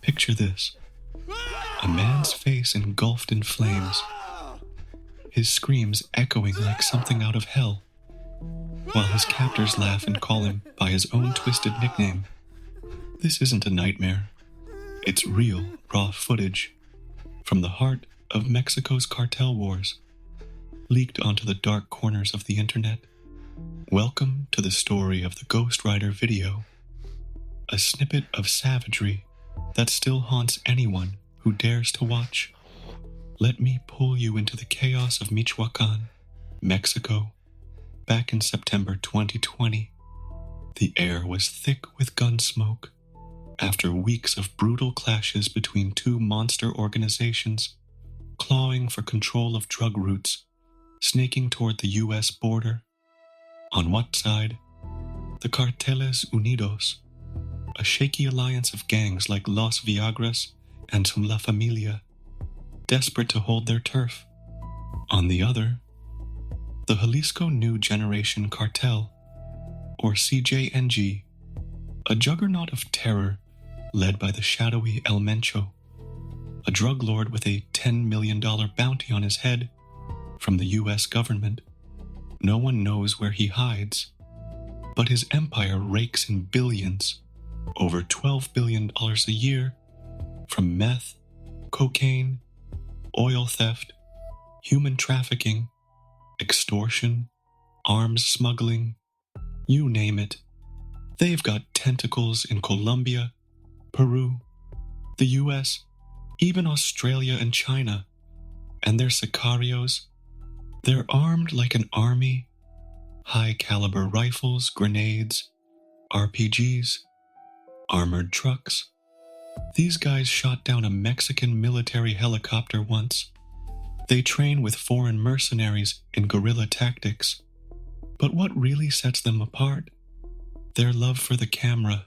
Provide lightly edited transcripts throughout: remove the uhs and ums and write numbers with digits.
Picture this. A man's face engulfed in flames, his screams echoing like something out of hell, while his captors laugh and call him by his own twisted nickname. This isn't a nightmare. It's real, raw footage from the heart of Mexico's cartel wars, leaked onto the dark corners of the internet. Welcome to the story of the Ghost Rider video, a snippet of savagery that still haunts anyone who dares to watch. Let me pull you into the chaos of Michoacan, Mexico. Back in September 2020, the air was thick with gun smoke after weeks of brutal clashes between two monster organizations clawing for control of drug routes, snaking toward the U.S. border. On what side? The Carteles Unidos, a shaky alliance of gangs like Los Viagras and La Familia, desperate to hold their turf. On the other, the Jalisco New Generation Cartel, or CJNG, a juggernaut of terror led by the shadowy El Mencho, a drug lord with a $10 million bounty on his head from the U.S. government. No one knows where he hides, but his empire rakes in billions, over $12 billion a year, from meth, cocaine, oil theft, human trafficking, extortion, arms smuggling, you name it. They've got tentacles in Colombia, Peru, the US, even Australia and China. And they're sicarios. They're armed like an army, high-caliber rifles, grenades, RPGs, armored trucks. These guys shot down a Mexican military helicopter once. They train with foreign mercenaries in guerrilla tactics. But what really sets them apart? Their love for the camera.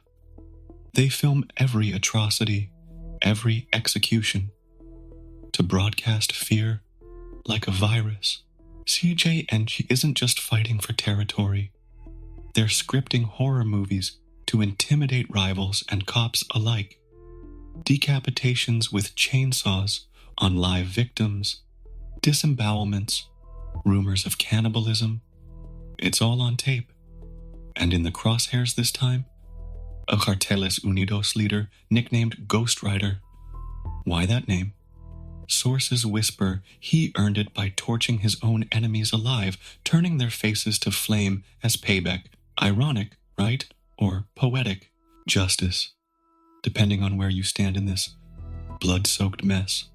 They film every atrocity, every execution, to broadcast fear like a virus. CJNG isn't just fighting for territory. They're scripting horror movies to intimidate rivals and cops alike. Decapitations with chainsaws on live victims, disembowelments, rumors of cannibalism. It's all on tape. And in the crosshairs this time, a Carteles Unidos leader nicknamed Ghost Rider. Why that name? Sources whisper he earned it by torching his own enemies alive, turning their faces to flame as payback. Ironic, right? Or poetic justice, depending on where you stand in this blood-soaked mess.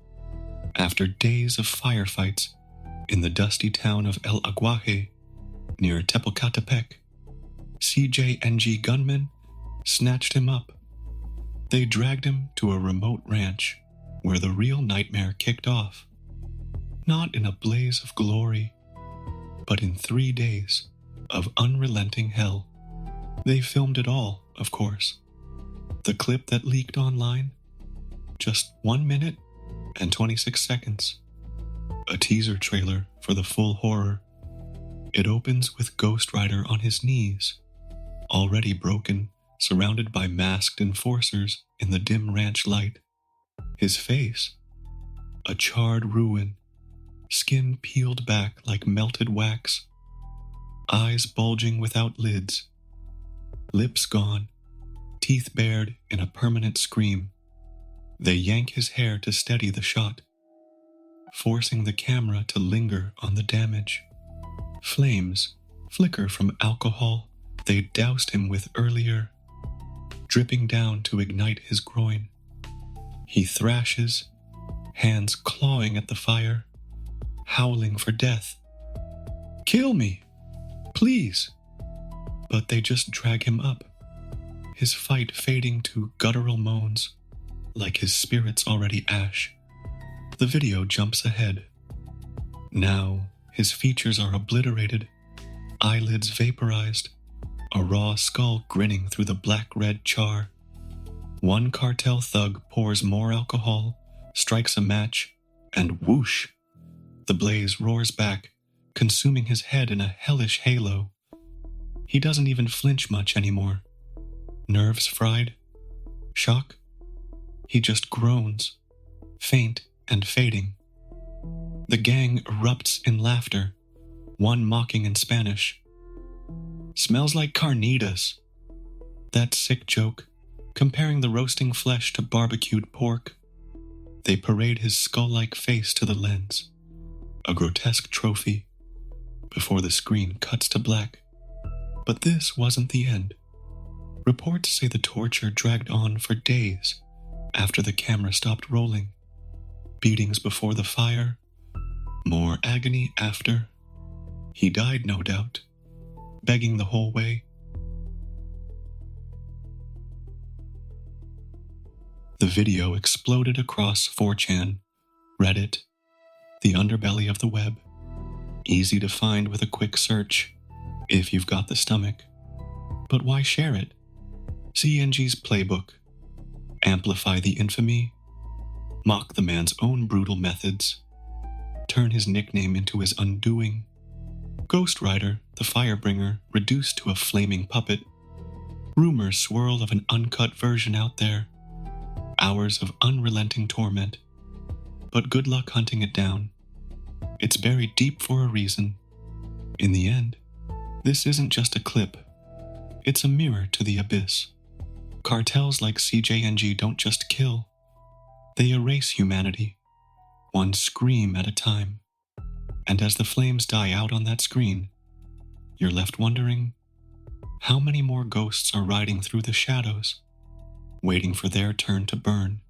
After days of firefights in the dusty town of El Aguaje, near Tepocatepec, CJNG gunmen snatched him up. They dragged him to a remote ranch where the real nightmare kicked off. Not in a blaze of glory, but in 3 days of unrelenting hell. They filmed it all, of course. The clip that leaked online? Just 1 minute and 26 seconds. A teaser trailer for the full horror. It opens with Ghost Rider on his knees, already broken, surrounded by masked enforcers in the dim ranch light. His face, a charred ruin, skin peeled back like melted wax, eyes bulging without lids, lips gone, teeth bared in a permanent scream. They yank his hair to steady the shot, forcing the camera to linger on the damage. Flames flicker from alcohol they doused him with earlier, dripping down to ignite his groin. He thrashes, hands clawing at the fire, howling for death. Kill me, please. But they just drag him up, his fight fading to guttural moans, like his spirit's already ash. The video jumps ahead. Now, his features are obliterated, eyelids vaporized, a raw skull grinning through the black-red char. One cartel thug pours more alcohol, strikes a match, and whoosh! The blaze roars back, consuming his head in a hellish halo. He doesn't even flinch much anymore. Nerves fried? Shock? he just groans, faint and fading. The gang erupts in laughter, one mocking in Spanish. "Smells like carnitas." That sick joke, comparing the roasting flesh to barbecued pork. They parade his skull-like face to the lens, a grotesque trophy, before the screen cuts to black. But this wasn't the end. Reports say the torture dragged on for days after the camera stopped rolling. Beatings before the fire, more agony after. He died, no doubt, begging the whole way. The video exploded across 4chan, Reddit, the underbelly of the web. Easy to find with a quick search, if you've got the stomach. But why share it? CJNG's playbook. Amplify the infamy. Mock the man's own brutal methods. Turn his nickname into his undoing. Ghost Rider, the Firebringer, reduced to a flaming puppet. Rumors swirl of an uncut version out there. Hours of unrelenting torment. But good luck hunting it down. It's buried deep for a reason. In the end, this isn't just a clip. It's a mirror to the abyss. Cartels like CJNG don't just kill. They erase humanity, one scream at a time. And as the flames die out on that screen, you're left wondering, how many more ghosts are riding through the shadows, waiting for their turn to burn?